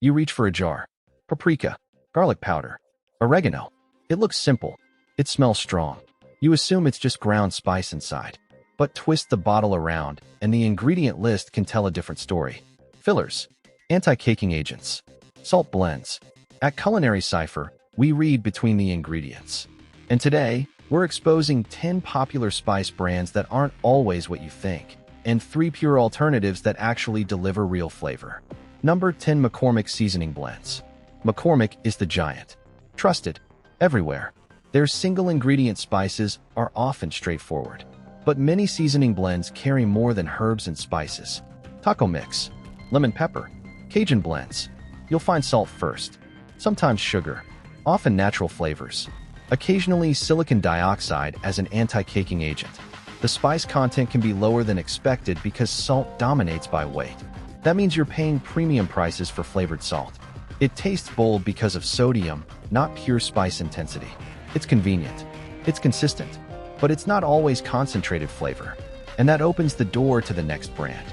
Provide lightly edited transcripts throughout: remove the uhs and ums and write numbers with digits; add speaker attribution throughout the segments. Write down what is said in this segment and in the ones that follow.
Speaker 1: You reach for a jar. Paprika, garlic powder, oregano. It looks simple. It smells strong. You assume it's just ground spice inside. But twist the bottle around, and the ingredient list can tell a different story. Fillers, anti-caking agents, salt blends. At Culinary Cipher, we read between the ingredients. And today, we're exposing 10 popular spice brands that aren't always what you think, and 3 pure alternatives that actually deliver real flavor. Number 10. McCormick Seasoning Blends. McCormick is the giant. Trusted. Everywhere. Their single-ingredient spices are often straightforward. But many seasoning blends carry more than herbs and spices. Taco mix, lemon pepper, Cajun blends. You'll find salt first, sometimes sugar, often natural flavors, occasionally silicon dioxide as an anti-caking agent. The spice content can be lower than expected because salt dominates by weight. That means you're paying premium prices for flavored salt. It tastes bold because of sodium, not pure spice intensity. It's convenient. It's consistent. But it's not always concentrated flavor. And that opens the door to the next brand.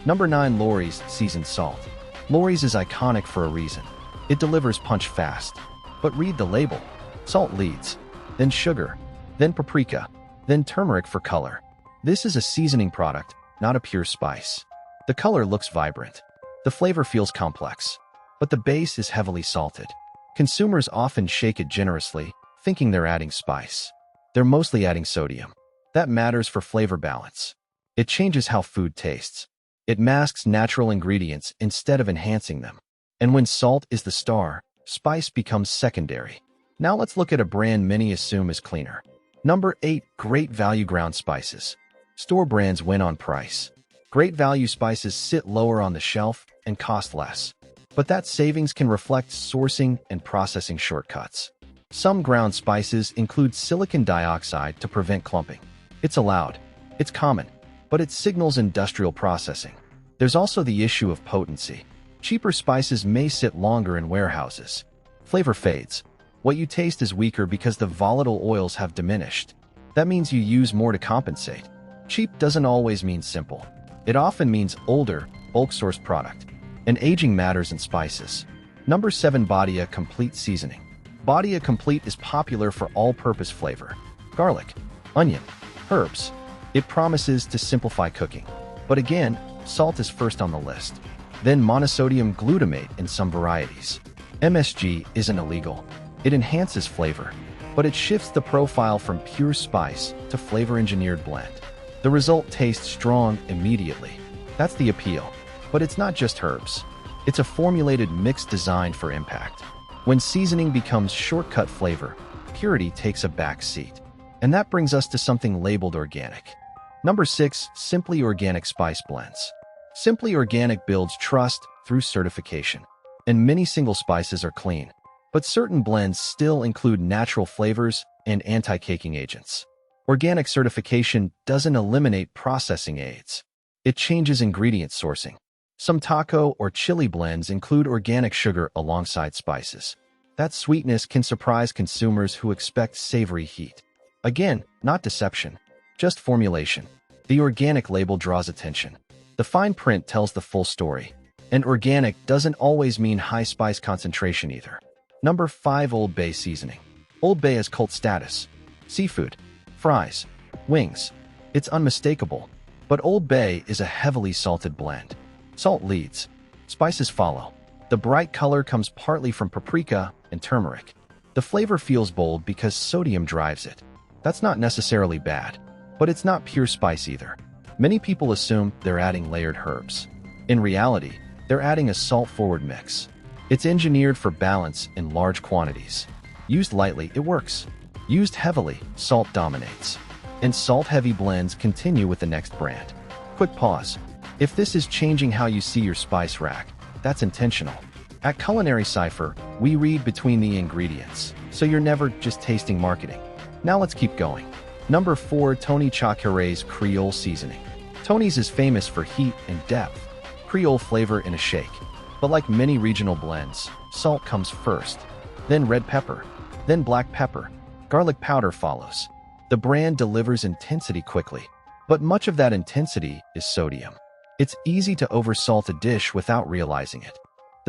Speaker 1: Number 9. Lawry's Seasoned Salt. Lawry's is iconic for a reason. It delivers punch fast. But read the label. Salt leads, then sugar, then paprika, then turmeric for color. This is a seasoning product, not a pure spice. The color looks vibrant. The flavor feels complex. But the base is heavily salted. Consumers often shake it generously, thinking they're adding spice. They're mostly adding sodium. That matters for flavor balance. It changes how food tastes. It masks natural ingredients instead of enhancing them. And when salt is the star, spice becomes secondary. Now let's look at a brand many assume is cleaner. Number 8. Great Value Ground Spices. Store brands win on price. Great Value spices sit lower on the shelf and cost less. But that savings can reflect sourcing and processing shortcuts. Some ground spices include silicon dioxide to prevent clumping. It's allowed. It's common. But it signals industrial processing. There's also the issue of potency. Cheaper spices may sit longer in warehouses. Flavor fades. What you taste is weaker because the volatile oils have diminished. That means you use more to compensate. Cheap doesn't always mean simple. It often means older, bulk-sourced product. And aging matters in spices. Number 7. Badia Complete Seasoning. Badia Complete is popular for all-purpose flavor. Garlic, onion, herbs. It promises to simplify cooking. But again, salt is first on the list. Then monosodium glutamate in some varieties. MSG isn't illegal. It enhances flavor, but it shifts the profile from pure spice to flavor-engineered blend. The result tastes strong immediately. That's the appeal. But it's not just herbs. It's a formulated mix designed for impact. When seasoning becomes shortcut flavor, purity takes a back seat. And that brings us to something labeled organic. Number 6. Simply Organic Spice Blends. Simply Organic builds trust through certification. And many single spices are clean. But certain blends still include natural flavors and anti-caking agents. Organic certification doesn't eliminate processing aids. It changes ingredient sourcing. Some taco or chili blends include organic sugar alongside spices. That sweetness can surprise consumers who expect savory heat. Again, not deception, just formulation. The organic label draws attention. The fine print tells the full story. And organic doesn't always mean high spice concentration either. Number 5. Old Bay Seasoning. Old Bay has cult status. Seafood, fries, wings. It's unmistakable. But Old Bay is a heavily salted blend. Salt leads. Spices follow. The bright color comes partly from paprika and turmeric. The flavor feels bold because sodium drives it. That's not necessarily bad, but it's not pure spice either. Many people assume they're adding layered herbs. In reality, they're adding a salt-forward mix. It's engineered for balance in large quantities. Used lightly, it works. Used heavily, salt dominates. And salt-heavy blends continue with the next brand. Quick pause. If this is changing how you see your spice rack, that's intentional. At Culinary Cipher, we read between the ingredients, so you're never just tasting marketing. Now let's keep going. Number 4. Tony Chacare's Creole Seasoning. Tony's is famous for heat and depth, Creole flavor in a shake. But like many regional blends, salt comes first, then red pepper, then black pepper. Garlic powder follows. The brand delivers intensity quickly, but much of that intensity is sodium. It's easy to oversalt a dish without realizing it.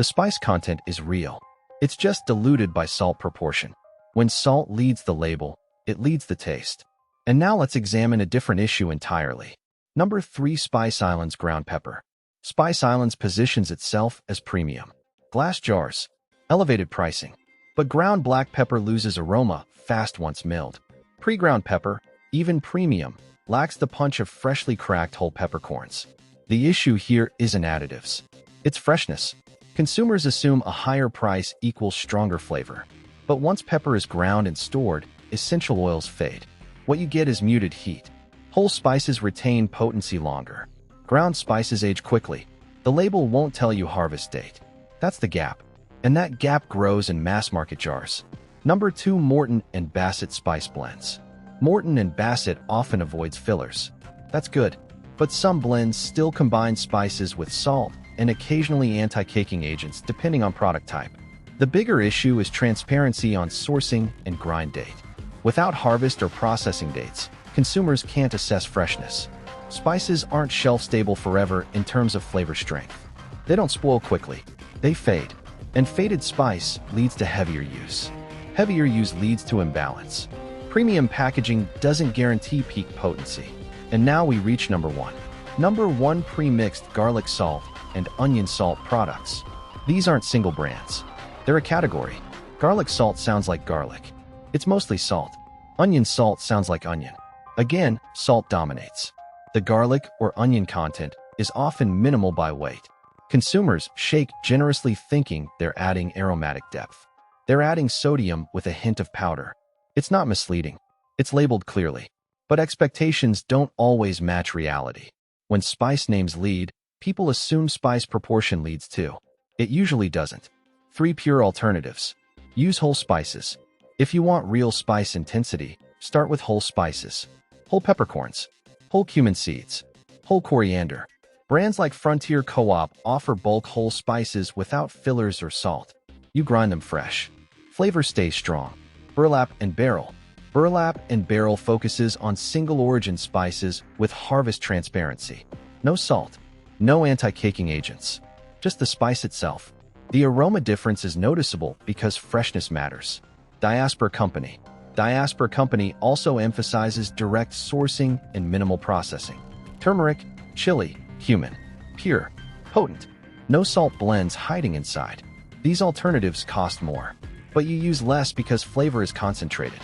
Speaker 1: The spice content is real. It's just diluted by salt proportion. When salt leads the label, it leads the taste. And now let's examine a different issue entirely. Number 3. Spice Islands ground pepper. Spice Islands positions itself as premium. Glass jars. Elevated pricing. But ground black pepper loses aroma fast once milled. Pre-ground pepper, even premium, lacks the punch of freshly cracked whole peppercorns. The issue here isn't additives. It's freshness. Consumers assume a higher price equals stronger flavor. But once pepper is ground and stored, essential oils fade. What you get is muted heat. Whole spices retain potency longer. Ground spices age quickly. The label won't tell you harvest date. That's the gap. And that gap grows in mass-market jars. Number 2. Morton and Bassett spice blends. Morton and Bassett often avoids fillers. That's good. But some blends still combine spices with salt and occasionally anti-caking agents depending on product type. The bigger issue is transparency on sourcing and grind date. Without harvest or processing dates, consumers can't assess freshness. Spices aren't shelf-stable forever in terms of flavor strength. They don't spoil quickly. They fade. And faded spice leads to heavier use. Heavier use leads to imbalance. Premium packaging doesn't guarantee peak potency. And now we reach number 1. Number 1. Pre-mixed garlic salt and onion salt products. These aren't single brands. They're a category. Garlic salt sounds like garlic. It's mostly salt. Onion salt sounds like onion. Again, salt dominates. The garlic or onion content is often minimal by weight. Consumers shake generously thinking they're adding aromatic depth. They're adding sodium with a hint of powder. It's not misleading. It's labeled clearly. But expectations don't always match reality. When spice names lead, people assume spice proportion leads too. It usually doesn't. 3. Pure alternatives. Use whole spices. If you want real spice intensity, start with whole spices. Whole peppercorns. Whole cumin seeds. Whole coriander. Brands like Frontier Co-op offer bulk whole spices without fillers or salt. You grind them fresh. Flavor stays strong. Burlap and Barrel. Burlap and Barrel focuses on single-origin spices with harvest transparency. No salt. No anti-caking agents. Just the spice itself. The aroma difference is noticeable because freshness matters. Diaspora Company. Diaspora Company also emphasizes direct sourcing and minimal processing. Turmeric, chili, cumin. Pure. Potent. No salt blends hiding inside. These alternatives cost more. But you use less because flavor is concentrated.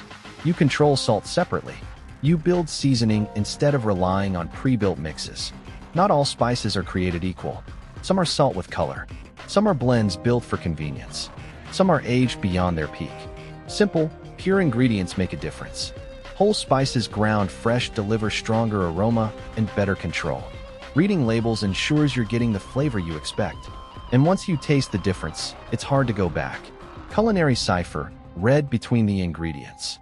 Speaker 1: You control salt separately. You build seasoning instead of relying on pre-built mixes. Not all spices are created equal. Some are salt with color. Some are blends built for convenience. Some are aged beyond their peak. Simple, pure ingredients make a difference. Whole spices ground fresh deliver stronger aroma and better control. Reading labels ensures you're getting the flavor you expect. And once you taste the difference, it's hard to go back. Culinary Cipher, read between the ingredients.